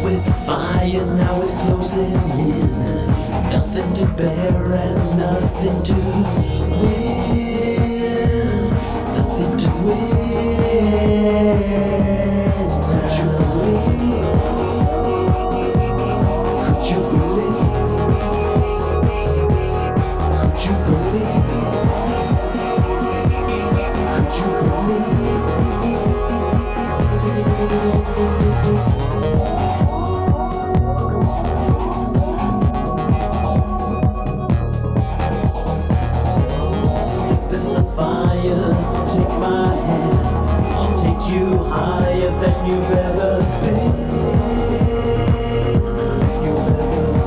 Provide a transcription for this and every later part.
with fire, now it's closing in. Nothing to bear and nothing to win. Nothing to win. Could you believe? Could you believe? Could you believe? Could you believe? Step in the fire, take my hand. I'll take you higher than you've ever been. You've ever been.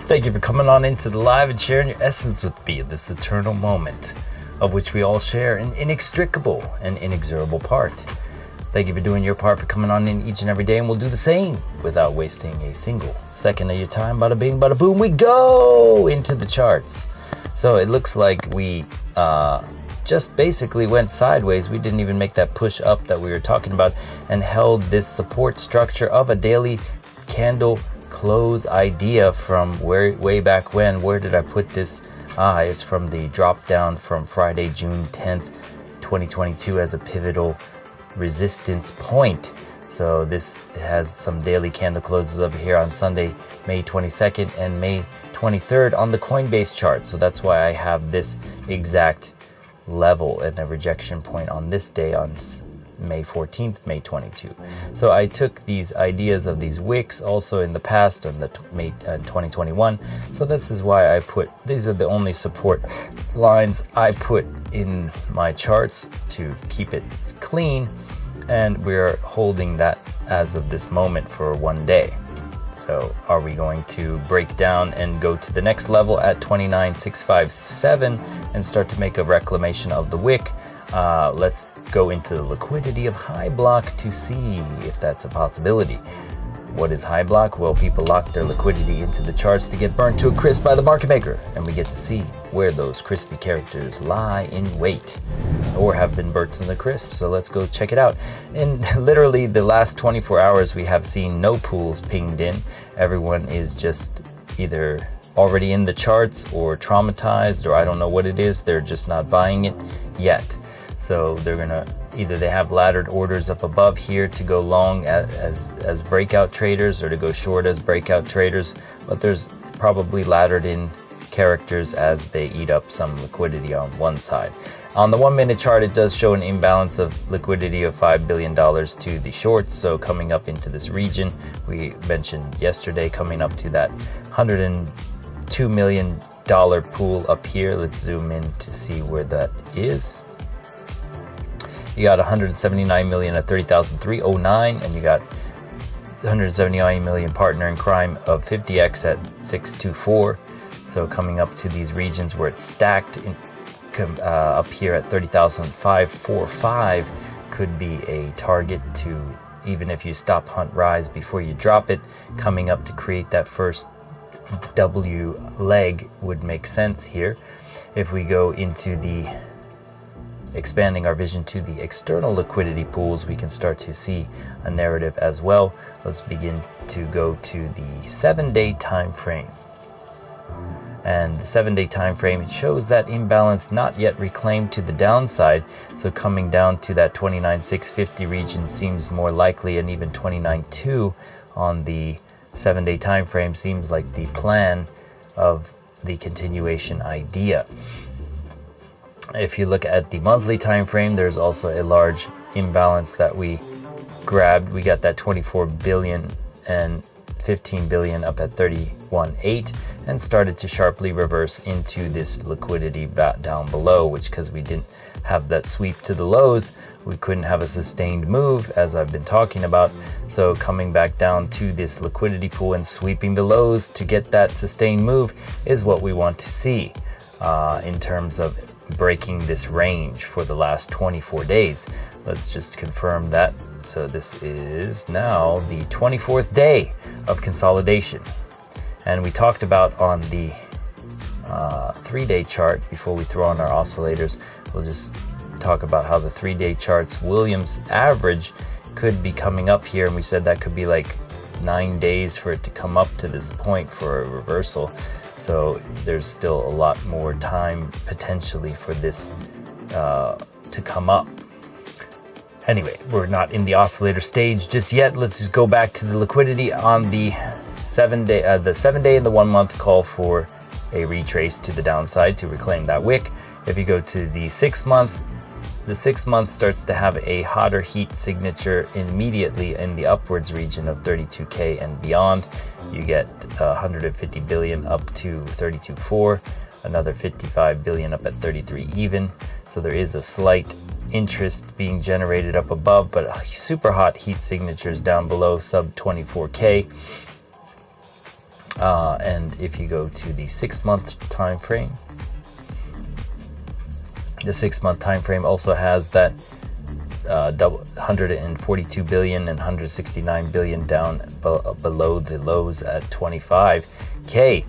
Thank you for coming on into the live and sharing your essence with me, this eternal moment of which we all share an inextricable and inexorable part. Thank you for doing your part, for coming on in each and every day, and we'll do the same without wasting a single second of your time. Bada bing, bada boom, we go into the charts. So it looks like we just basically went sideways. We didn't even make that push up that we were talking about, and held this support structure of a daily candle close idea from way back when. Where did I put this? It's from the drop down from Friday, June 10th, 2022 as a pivotal resistance point. So this has some daily candle closes over here on Sunday, May 22nd and May 23rd on the Coinbase chart. So that's why I have this exact level and a rejection point on this day on May 14th, May 22. So I took these ideas of these wicks also in the past on the May 2021. So this is why I put, these are the only support lines I put in my charts to keep it clean. And we're holding that as of this moment for 1 day. So are we going to break down and go to the next level at 29,657 and start to make a reclamation of the wick? Let's go into the liquidity of high block to see if that's a possibility. What is high block? Well, people lock their liquidity into the charts to get burnt to a crisp by the market maker, and we get to see where those crispy characters lie in wait or have been burnt to the crisp. So let's go check it out. In literally the last 24 hours, we have seen no pools pinged in. Everyone is just either already in the charts or traumatized, or I don't know what it is. They're just not buying it yet. So they're gonna either they have laddered orders up above here to go long as breakout traders, or to go short as breakout traders, but there's probably laddered in characters as they eat up some liquidity on one side. On the 1 minute chart, it does show an imbalance of liquidity of $5 billion to the shorts. So coming up into this region, we mentioned yesterday, coming up to that $102 million pool up here. Let's zoom in to see where that is. You got 179 million at 30,309, and you got 179 million partner in crime of 50x at 624. So coming up to these regions where it's stacked in, up here at 30,545 could be a target to, even if you stop hunt rise before you drop it, coming up to create that first W leg would make sense here. If we go into the expanding our vision to the external liquidity pools, we can start to see a narrative as well. Let's begin to go to the 7-day time frame. And the 7-day time frame, it shows that imbalance not yet reclaimed to the downside. So coming down to that 29,650 region seems more likely, and even 29.2 on the 7-day time frame seems like the plan of the continuation idea. If you look at the monthly time frame, there's also a large imbalance that we grabbed. We got that 24 billion and 15 billion up at 31.8 and started to sharply reverse into this liquidity down below, which, because we didn't have that sweep to the lows, we couldn't have a sustained move, as I've been talking about. So coming back down to this liquidity pool and sweeping the lows to get that sustained move is what we want to see in terms of breaking this range for the last 24 days. Let's just confirm that. So this is now the 24th day of consolidation, and we talked about on the 3-day chart, before we throw on our oscillators, we'll just talk about how the 3-day chart's Williams average could be coming up here, and we said that could be like 9 days for it to come up to this point for a reversal. So there's still a lot more time potentially for this to come up. Anyway, we're not in the oscillator stage just yet. Let's just go back to the liquidity on the 7-day. The 7-day and the 1 month call for a retrace to the downside to reclaim that wick. If you go to the 6 month, the 6 month starts to have a hotter heat signature immediately in the upwards region of 32K and beyond. You get 150 billion up to 32.4, another 55 billion up at 33 even. So there is a slight interest being generated up above, but super hot heat signatures down below, sub 24K. And if you go to the 6 month time frame, the 6 month time frame also has that 142 billion and 169 billion down below the lows at 25K.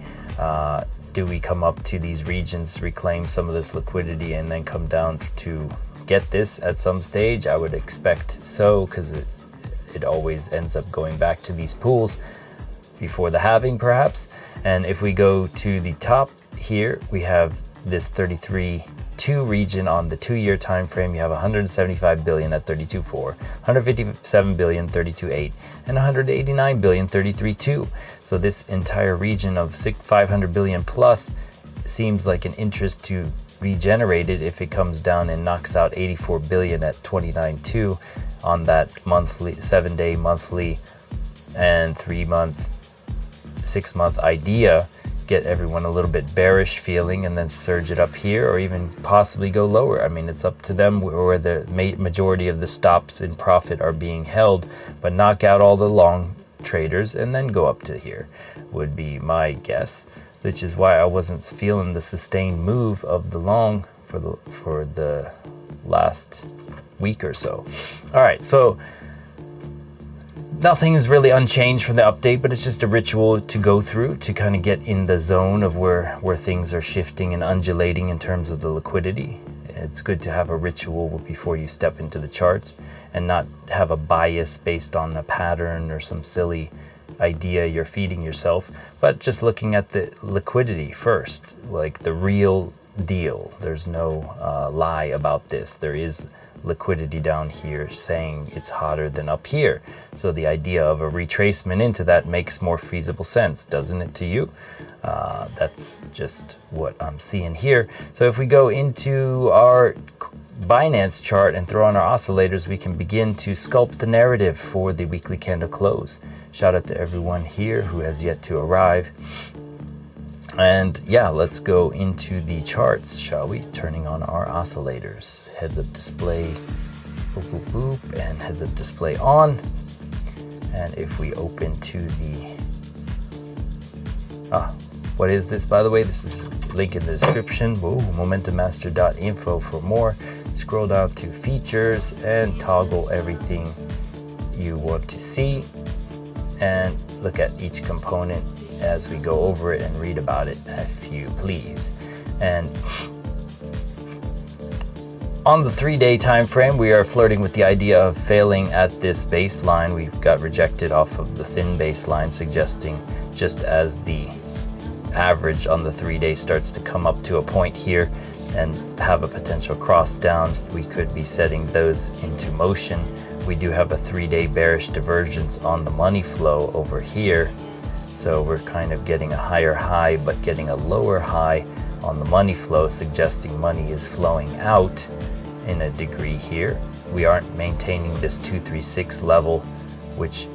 Do we come up to these regions, reclaim some of this liquidity, and then come down to get this at some stage? I would expect so, because it always ends up going back to these pools before the halving perhaps. And if we go to the top here, we have this 33.2 region on the 2-year time frame. You have 175 billion at 32.4, 157 billion 32.8, and 189 billion 33.2. So this entire region of 500 billion plus seems like an interest to regenerate it if it comes down and knocks out 84 billion at 29.2 on that monthly, 7-day, monthly, and 3-month, 6-month idea. Get everyone a little bit bearish feeling and then surge it up here, or even possibly go lower. I mean, it's up to them where the majority of the stops in profit are being held, but knock out all the long traders and then go up to here would be my guess, which is why I wasn't feeling the sustained move of the long for the last week or so. All right, so nothing is really unchanged from the update, but it's just a ritual to go through to kind of get in the zone of where things are shifting and undulating in terms of the liquidity. It's good to have a ritual before you step into the charts and not have a bias based on a pattern or some silly idea you're feeding yourself, but just looking at the liquidity first, like the real deal. There's no lie about this. There is liquidity down here saying it's hotter than up here. So the idea of a retracement into that makes more feasible sense, doesn't it to you? That's just what I'm seeing here. So if we go into our Binance chart and throw on our oscillators, we can begin to sculpt the narrative for the weekly candle close. Shout out to everyone here who has yet to arrive. And yeah, let's go into the charts, shall we? Turning on our oscillators. Heads up display, boop, boop, boop, and heads up display on. And if we open to the, what is this, by the way? This is link in the description. Whoa, momentummaster.info for more. Scroll down to features and toggle everything you want to see. And look at each component as we go over it and read about it if you please. And on the 3-day time frame, we are flirting with the idea of failing at this baseline. We got rejected off of the thin baseline, suggesting just as the average on the 3-day starts to come up to a point here and have a potential cross down, we could be setting those into motion. We do have a 3-day bearish divergence on the money flow over here. So we're kind of getting a higher high, but getting a lower high on the money flow, suggesting money is flowing out in a degree here. We aren't maintaining this 236 level, which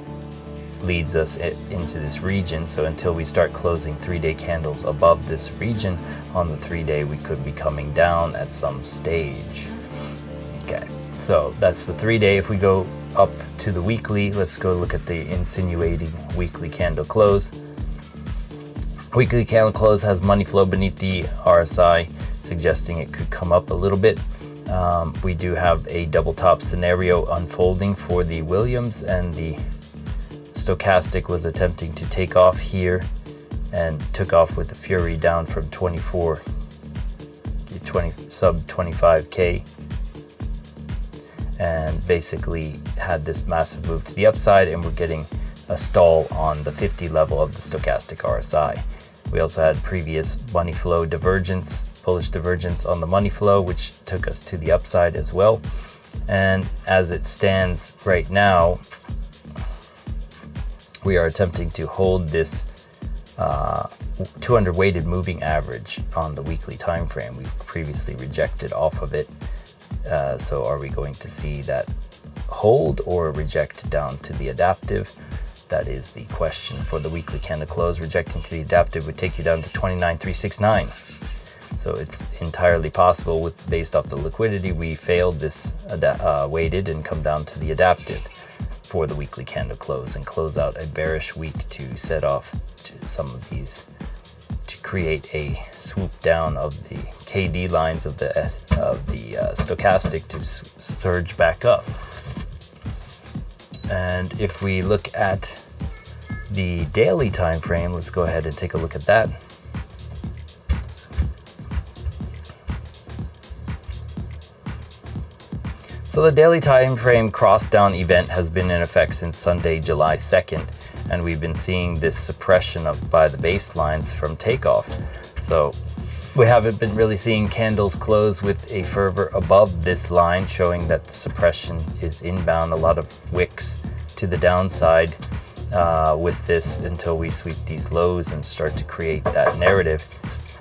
leads us into this region. So until we start closing 3-day candles above this region on the 3-day, we could be coming down at some stage. Okay, so that's the 3-day. If we go up to the weekly, let's go look at the insinuating weekly candle close. Weekly candle close has money flow beneath the RSI, suggesting it could come up a little bit. We do have a double top scenario unfolding for the Williams, and the stochastic was attempting to take off here and took off with a fury down from 24 to sub 25k, and basically had this massive move to the upside, and we're getting a stall on the 50 level of the stochastic RSI. We also had previous money flow divergence, bullish divergence on the money flow, which took us to the upside as well. And as it stands right now, we are attempting to hold this 200 weighted moving average on the weekly time frame. We previously rejected off of it. So are we going to see that hold or reject down to the adaptive? That is the question for the weekly candle close. Rejecting to the adaptive would take you down to 29,369. So it's entirely possible, based off the liquidity, we failed this weighted and come down to the adaptive for the weekly candle close and close out a bearish week to set off to some of these, to create a swoop down of the KD lines of the stochastic to surge back up. And if we look at the daily time frame, let's go ahead and take a look at that. So the daily time frame cross down event has been in effect since Sunday, July 2nd, and we've been seeing this suppression by the baselines from takeoff. So we haven't been really seeing candles close with a fervor above this line, showing that the suppression is inbound. A lot of wicks to the downside with this until we sweep these lows and start to create that narrative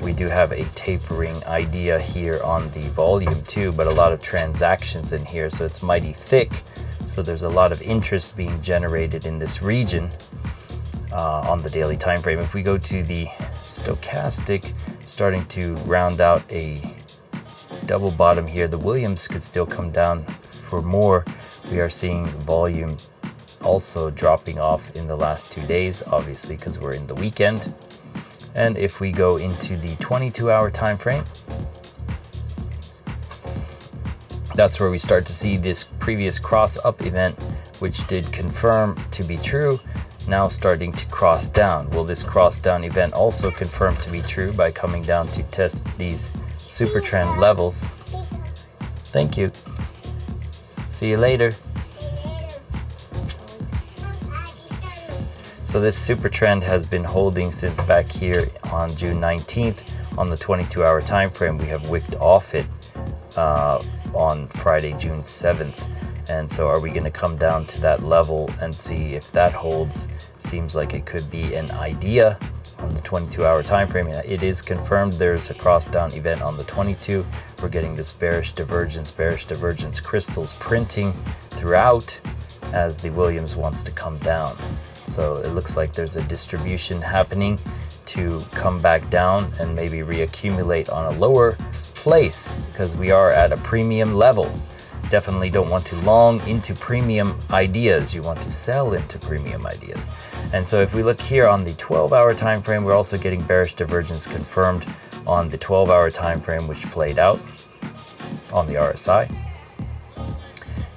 We do have a tapering idea here on the volume too, but a lot of transactions in here, so it's mighty thick. So there's a lot of interest being generated in this region on the daily time frame. If we go to the stochastic, starting to round out a double bottom here, the Williams could still come down for more. We are seeing volume also dropping off in the last 2 days, obviously because we're in the weekend. And if we go into the 22-hour time frame, that's where we start to see this previous cross up event, which did confirm to be true, now starting to cross down. Will this cross down event also confirm to be true by coming down to test these super trend levels? Thank you. See you later. So this super trend has been holding since back here on June 19th. On the 22-hour time frame, we have wicked off it on Friday, June 7th. And so are we going to come down to that level and see if that holds? Seems like it could be an idea on the 22-hour time frame. It is confirmed there's a cross down event on the 22. We're getting this bearish divergence crystals printing throughout as the Williams wants to come down. So it looks like there's a distribution happening to come back down and maybe reaccumulate on a lower place because we are at a premium level. Definitely don't want to long into premium ideas. You want to sell into premium ideas. And so if we look here on the 12-hour time frame, we're also getting bearish divergence confirmed on the 12-hour time frame, which played out on the RSI.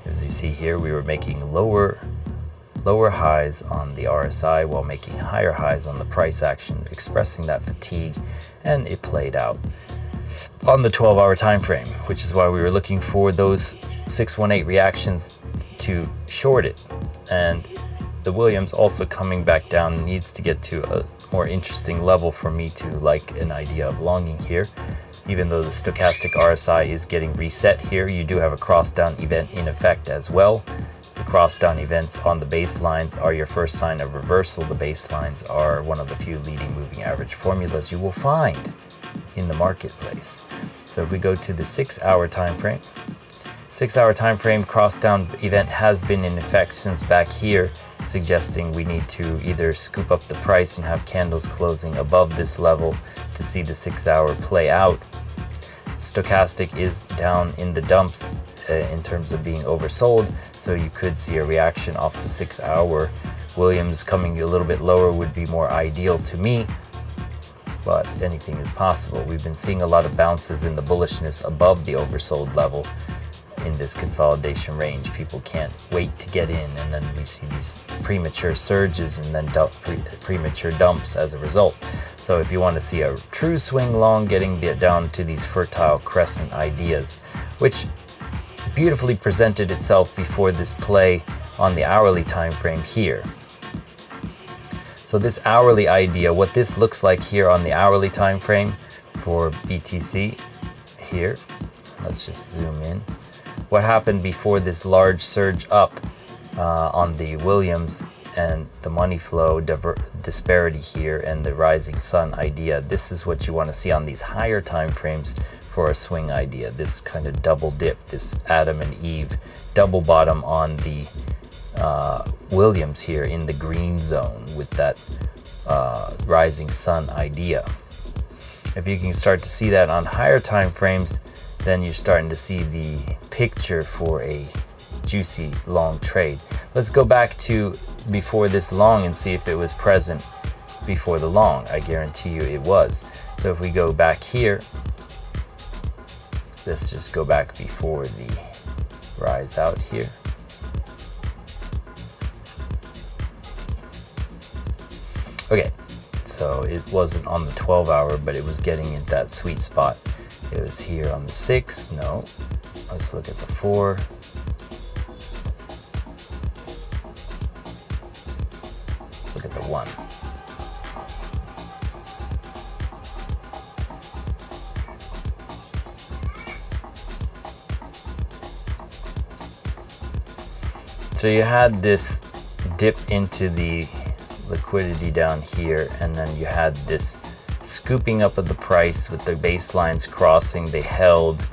As you see here, we were making lower highs on the RSI while making higher highs on the price action, expressing that fatigue, and it played out on the 12-hour time frame, which is why we were looking for those 618 reactions to short it. And the Williams also coming back down needs to get to a more interesting level for me to like an idea of longing here. Even though the stochastic RSI is getting reset here, you do have a cross down event in effect as well. The cross down events on the baselines are your first sign of reversal. The baselines are one of the few leading moving average formulas you will find in the marketplace. So if we go to the 6-hour time frame, 6-hour time frame cross down event has been in effect since back here, suggesting we need to either scoop up the price and have candles closing above this level to see the 6-hour play out. Stochastic is down in the dumps in terms of being oversold, so you could see a reaction off the 6-hour. Williams coming a little bit lower would be more ideal to me, but anything is possible. We've been seeing a lot of bounces in the bullishness above the oversold level in this consolidation range. People can't wait to get in, and then we see these premature surges and then premature dumps as a result. So if you want to see a true swing long, getting down to these fertile crescent ideas, which beautifully presented itself before this play on the hourly time frame here. So this hourly idea, what this looks like here on the hourly time frame for BTC here, let's just zoom in. What happened before this large surge up on the Williams and the money flow disparity here and the rising sun idea. This is what you want to see on these higher time frames for a swing idea. This kind of double dip, this Adam and Eve double bottom on the Williams here in the green zone with that rising sun idea. If you can start to see that on higher time frames, then you're starting to see the picture for a juicy long trade. Let's go back to before this long and see if it was present before the long. I guarantee you it was. So if we go back here, let's just go back before the rise out here. Okay, so it wasn't on the 12-hour, but it was getting in that sweet spot. It was here on the 6. No, let's look at the 4. Let's look at the 1. So you had this dip into the liquidity down here, and then you had this scooping up of the price with the baselines crossing. They held.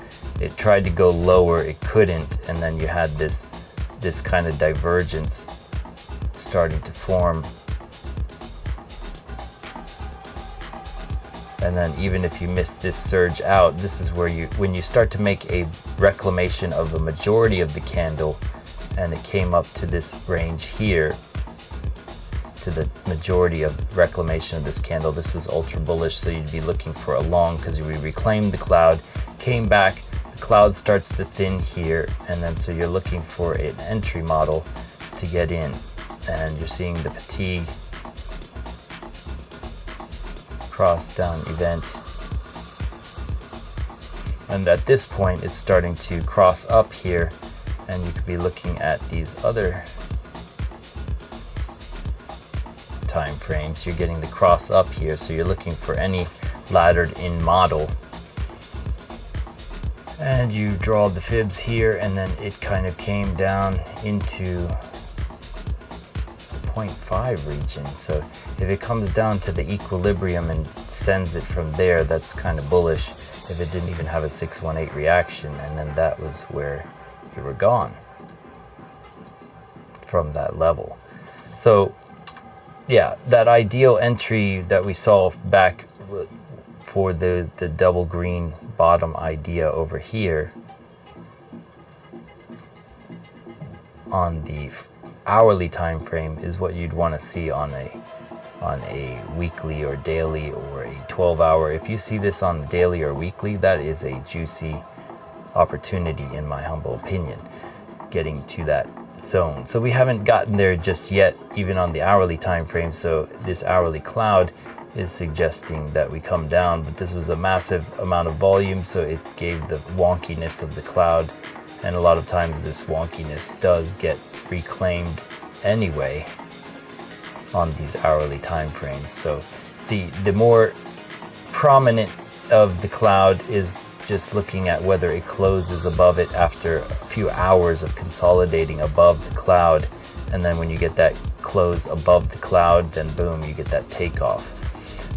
It tried to go lower, it couldn't, and then you had this kind of divergence starting to form. And then even if you miss this surge out, this is where when you start to make a reclamation of the majority of the candle, and it came up to this range here, to the majority of reclamation of this candle, this was ultra bullish, so you'd be looking for a long, because we reclaimed the cloud, came back, the cloud starts to thin here, and then so you're looking for an entry model to get in, and you're seeing the fatigue cross down event, and at this point it's starting to cross up here, and you could be looking at these other time frames. You're getting the cross up here, so you're looking for any laddered in model, and you draw the fibs here, and then it kind of came down into the 0.5 region. So if it comes down to the equilibrium and sends it from there, that's kind of bullish. If it didn't even have a 618 reaction, and then that was where you were gone from that level. So yeah, that ideal entry that we saw back for the double green bottom idea over here on the hourly time frame is what you'd want to see on a weekly or daily or a 12-hour. If you see this on daily or weekly, that is a juicy opportunity, in my humble opinion, getting to that zone. So we haven't gotten there just yet, even on the hourly time frame. So this hourly cloud is suggesting that we come down, but this was a massive amount of volume, so it gave the wonkiness of the cloud, and a lot of times this wonkiness does get reclaimed anyway on these hourly time frames. So the more prominent of the cloud is just looking at whether it closes above it after a few hours of consolidating above the cloud, and then when you get that close above the cloud, then boom, you get that takeoff.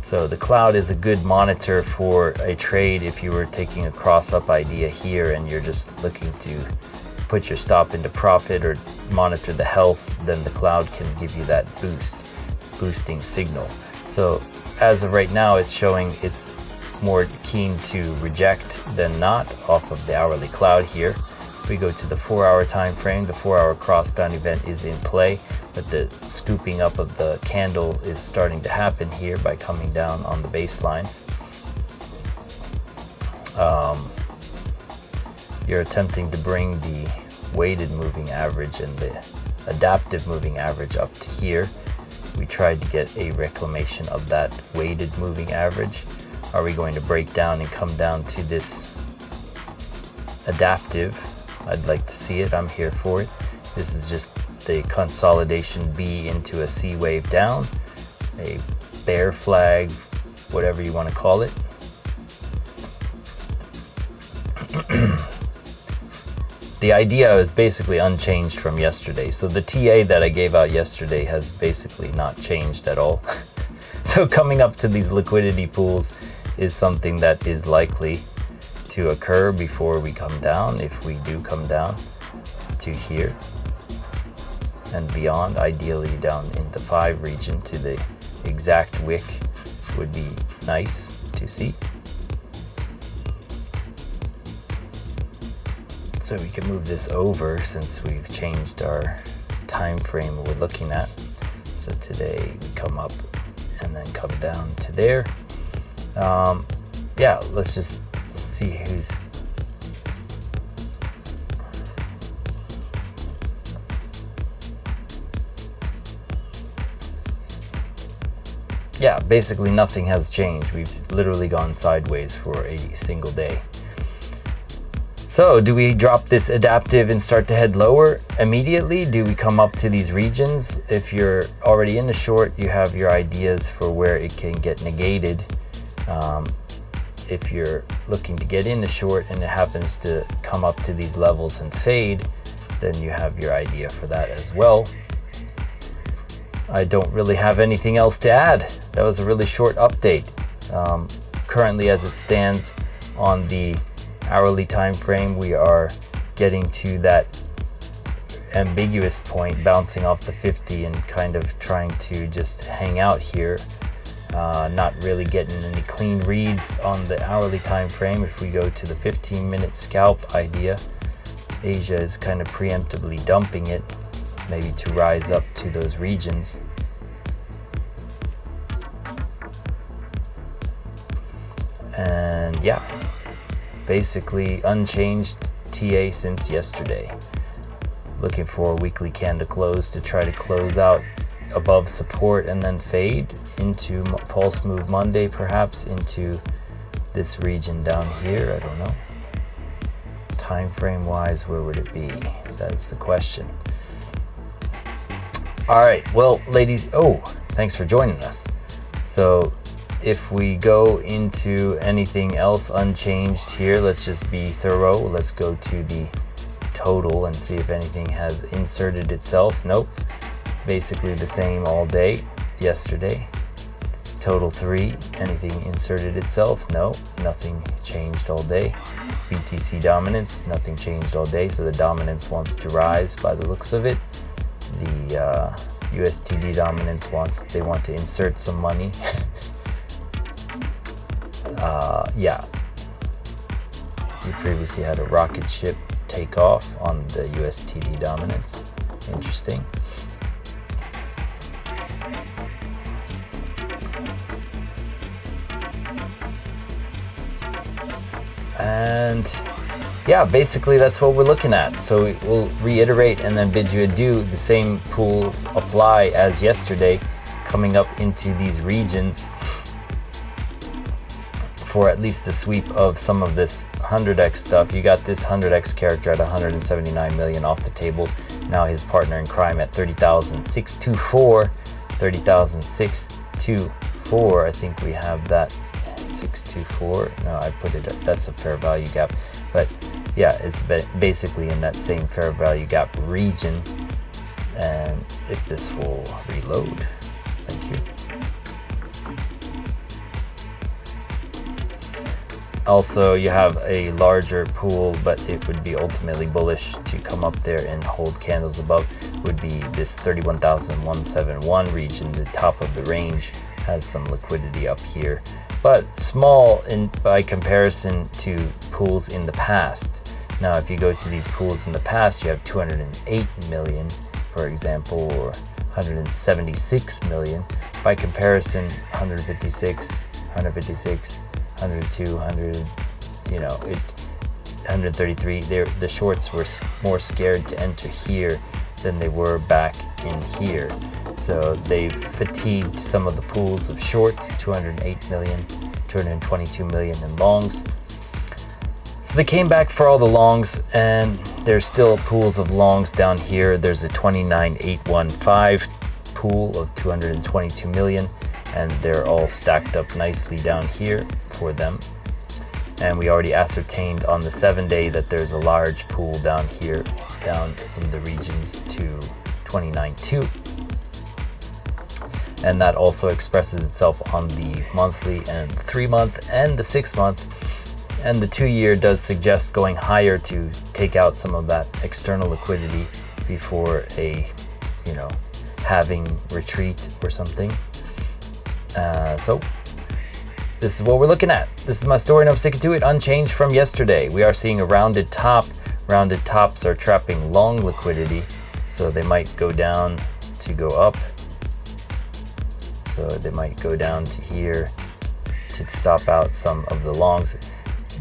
So the cloud is a good monitor for a trade if you were taking a cross-up idea here and you're just looking to put your stop into profit or monitor the health, then the cloud can give you that boosting signal. So as of right now, it's showing it's more keen to reject than not off of the hourly cloud here. If we go to the 4-hour time frame, the 4-hour cross down event is in play, but the scooping up of the candle is starting to happen here by coming down on the baselines. You're attempting to bring the weighted moving average and the adaptive moving average up to here. We tried to get a reclamation of that weighted moving average. Are we going to break down and come down to this adaptive? I'd like to see it. I'm here for it. This is just the consolidation B into a C wave down, a bear flag, whatever you want to call it. The idea is basically unchanged from yesterday. So the TA that I gave out yesterday has basically not changed at all. So coming up to these liquidity pools is something that is likely to occur before we come down, if we do come down to here and beyond. Ideally down in the 5 region to the exact wick would be nice to see. So we can move this over since we've changed our time frame we're looking at. So today we come up and then come down to there. Yeah, let's just see who's basically nothing has changed. We've literally gone sideways for a single day. So do we drop this adaptive and start to head lower immediately? Do we come up to these regions? If you're already in the short, you have your ideas for where it can get negated. If you're looking to get in the short and it happens to come up to these levels and fade, then you have your idea for that as well. I don't really have anything else to add. That was a really short update. Currently, as it stands on the hourly time frame, we are getting to that ambiguous point, bouncing off the 50 and kind of trying to just hang out here, not really getting any clean reads on the hourly time frame. If we go to the 15-minute scalp idea, Asia is kind of preemptively dumping it, maybe to rise up to those regions. And yeah, basically unchanged TA since yesterday. Looking for a weekly candle close to try to close out above support and then fade into false move Monday, perhaps into this region down here. I don't know. Time frame wise, where would it be? That's the question. All right, well, ladies, thanks for joining us. So if we go into anything else unchanged here, let's just be thorough. Let's go to the total and see if anything has inserted itself. Nope, basically the same all day yesterday. Total 3, anything inserted itself? No, nothing changed all day. BTC dominance, nothing changed all day, so the dominance wants to rise by the looks of it. The USTD dominance they want to insert some money. Yeah, we previously had a rocket ship take off on the USTD dominance. Interesting. And yeah, basically that's what we're looking at. So we'll reiterate and then bid you adieu. The same pools apply as yesterday, coming up into these regions for at least a sweep of some of this 100x stuff. You got this 100x character at 179 million off the table. Now his partner in crime at 30,624. 30,624. I think we have that 624. No, I put it up. That's a fair value gap. But yeah, it's basically in that same fair value gap region. And if this will reload, thank you. Also, you have a larger pool, but it would be ultimately bullish to come up there and hold candles above. Would be this 31,171 region. The top of the range has some liquidity up here, but small by comparison to pools in the past. Now, if you go to these pools in the past, you have 208 million, for example, or 176 million. By comparison, 156, 156. 102, 100, 133. The shorts were more scared to enter here than they were back in here. So they've fatigued some of the pools of shorts, 208 million, 222 million in longs. So they came back for all the longs, and there's still pools of longs down here. There's a 29,815 pool of 222 million. And they're all stacked up nicely down here for them. And we already ascertained on the 7-day that there's a large pool down here, down in the regions to 29.2. And that also expresses itself on the monthly and 3-month and the 6-month. And the 2-year does suggest going higher to take out some of that external liquidity before a, halving retreat or something. So this is what we're looking at. This is my story, and I'm sticking to it, unchanged from yesterday. We are seeing a rounded top. Rounded tops are trapping long liquidity, so they might go down to go up. So they might go down to here to stop out some of the longs.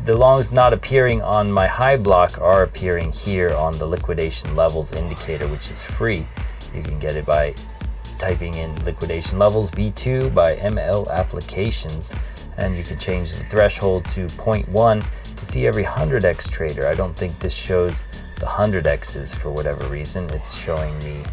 The longs not appearing on my high block are appearing here on the liquidation levels indicator, which is free. You can get it by typing in liquidation levels V2 by ML applications, and you can change the threshold to 0.1 to see every 100x trader. I don't think this shows the 100x's for whatever reason. It's showing me,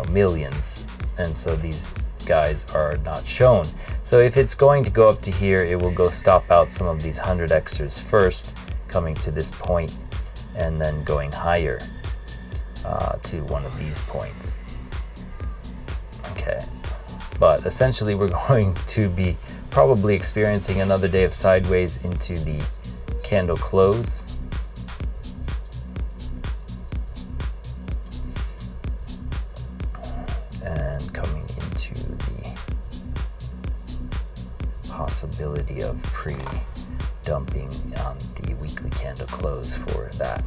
millions, and so these guys are not shown. So if it's going to go up to here, it will go stop out some of these 100xers first, coming to this point, and then going higher to one of these points. Okay, but essentially we're going to be probably experiencing another day of sideways into the candle close. And coming into the possibility of pre-dumping on the weekly candle close for that.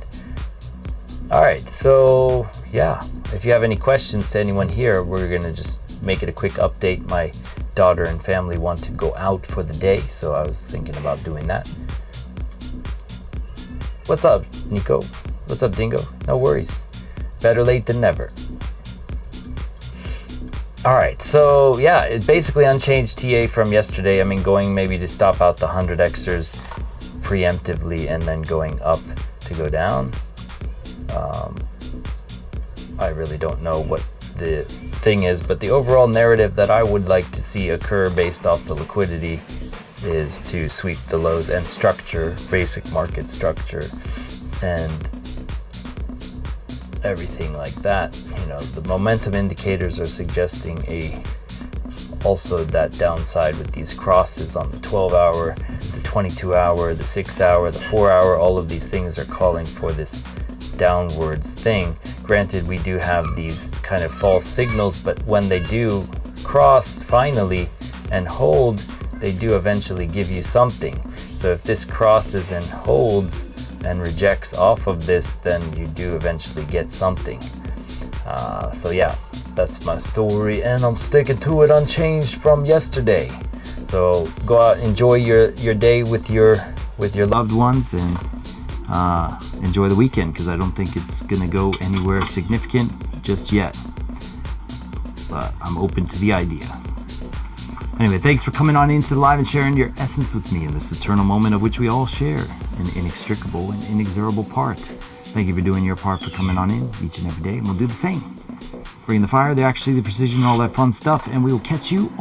All right, so yeah, if you have any questions to anyone here, we're gonna just make it a quick update. My daughter and family want to go out for the day, so I was thinking about doing that. What's up, Nico? What's up, Dingo? No worries. Better late than never. All right, so yeah, it's basically unchanged TA from yesterday. I mean, going maybe to stop out the 100xers preemptively and then going up to go down. I really don't know what the thing is, but the overall narrative that I would like to see occur based off the liquidity is to sweep the lows and structure, basic market structure, and everything like that. You know, the momentum indicators are suggesting also that downside with these crosses on the 12-hour, the 22-hour, the 6-hour, the 4-hour. All of these things are calling for this downwards thing. Granted, we do have these kind of false signals, but when they do cross finally and hold, they do eventually give you something. So if this crosses and holds and rejects off of this, then you do eventually get something. So yeah, that's my story, and I'm sticking to it unchanged from yesterday. So go out, enjoy your day with your loved ones, and enjoy the weekend, because I don't think it's gonna go anywhere significant just yet, but I'm open to the idea. Anyway, thanks for coming on into the live and sharing your essence with me in this eternal moment of which we all share an inextricable and inexorable part. Thank you for doing your part, for coming on in each and every day, and we'll do the same. Bring the fire, the accuracy, the precision, all that fun stuff, and we will catch you